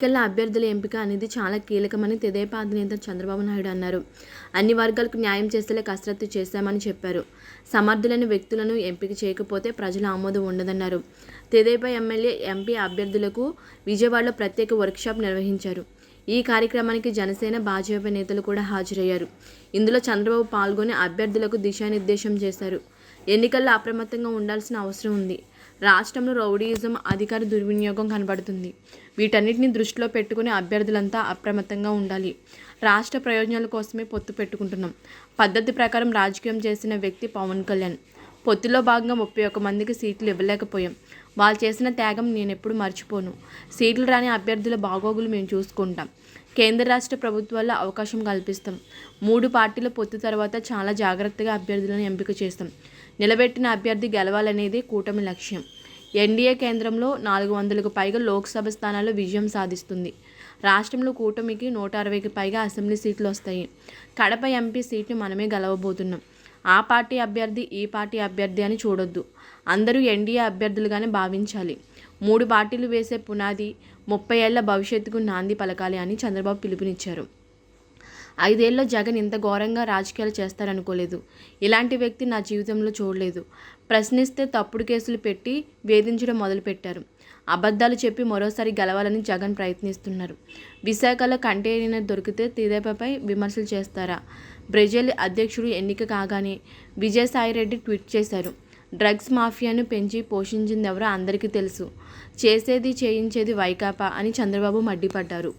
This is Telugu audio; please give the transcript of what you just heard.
ఎన్నికల్లో అభ్యర్థుల ఎంపిక అనేది చాలా కీలకమని తెదేపా అధినేత చంద్రబాబు నాయుడు అన్నారు. అన్ని వర్గాలకు న్యాయం చేసేలా కసరత్తు చేశామని చెప్పారు. సమర్థులైన వ్యక్తులను ఎంపిక చేయకపోతే ప్రజల ఆమోదం ఉండదన్నారు. తెదేపా ఎమ్మెల్యే, ఎంపీ అభ్యర్థులకు విజయవాడలో ప్రత్యేక వర్క్షాప్ నిర్వహించారు. ఈ కార్యక్రమానికి జనసేన, భాజపా నేతలు కూడా హాజరయ్యారు. ఇందులో చంద్రబాబు పాల్గొని అభ్యర్థులకు దిశానిర్దేశం చేశారు. ఎన్నికల్లో అప్రమత్తంగా ఉండాల్సిన అవసరం ఉంది. రాష్ట్రంలో రౌడీయిజం, అధికార దుర్వినియోగం కనబడుతుంది. వీటన్నిటిని దృష్టిలో పెట్టుకుని అభ్యర్థులంతా అప్రమత్తంగా ఉండాలి. రాష్ట్ర ప్రయోజనాల కోసమే పొత్తు పెట్టుకుంటున్నాం. పద్ధతి ప్రకారం రాజకీయం చేసిన వ్యక్తి పవన్ కళ్యాణ్. పొత్తులో భాగంగా 31 మందికి సీట్లు ఇవ్వలేకపోయాం. వాళ్ళు చేసిన త్యాగం నేనెప్పుడు మర్చిపోను. సీట్లు రాని అభ్యర్థుల బాగోగులు మేము చూసుకుంటాం. కేంద్ర రాష్ట్ర ప్రభుత్వాల్లో అవకాశం కల్పిస్తాం. 3 పార్టీల పొత్తు తర్వాత చాలా జాగ్రత్తగా అభ్యర్థులను ఎంపిక చేస్తాం. నిలబెట్టిన అభ్యర్థి గెలవాలనేది కూటమి లక్ష్యం. ఎన్డీఏ కేంద్రంలో 400కు పైగా లోక్సభ స్థానాల్లో విజయం సాధిస్తుంది. రాష్ట్రంలో కూటమికి 160కి పైగా అసెంబ్లీ సీట్లు వస్తాయి. కడప ఎంపీ సీట్ని మనమే గెలవబోతున్నాం. ఆ పార్టీ అభ్యర్థి, ఈ పార్టీ అభ్యర్థి అని చూడొద్దు. అందరూ ఎన్డీఏ అభ్యర్థులుగానే భావించాలి. 3 పార్టీలు వేసే పునాది 30 ఏళ్ల భవిష్యత్తుకు నాంది పలకాలి అని చంద్రబాబు పిలుపునిచ్చారు. 5 ఏళ్లలో జగన్ ఇంత ఘోరంగా రాజకీయాలు చేస్తారనుకోలేదు. ఇలాంటి వ్యక్తి నా జీవితంలో చూడలేదు. ప్రశ్నిస్తే తప్పుడు కేసులు పెట్టి వేధించడం మొదలుపెట్టారు. అబద్ధాలు చెప్పి మరోసారి గెలవాలని జగన్ ప్రయత్నిస్తున్నారు. విశాఖలో కంటైనర్ దొరికితే తెదేపాపై విమర్శలు చేస్తారా? బ్రెజిల్ అధ్యక్షుడు ఎన్నిక కాగానే విజయసాయిరెడ్డి ట్వీట్ చేశారు. డ్రగ్స్ మాఫియాను పెంచి పోషించిందెవరో అందరికీ తెలుసు. చేసేది చేయించేది వైకాపా అని చంద్రబాబు మండిపడ్డారు.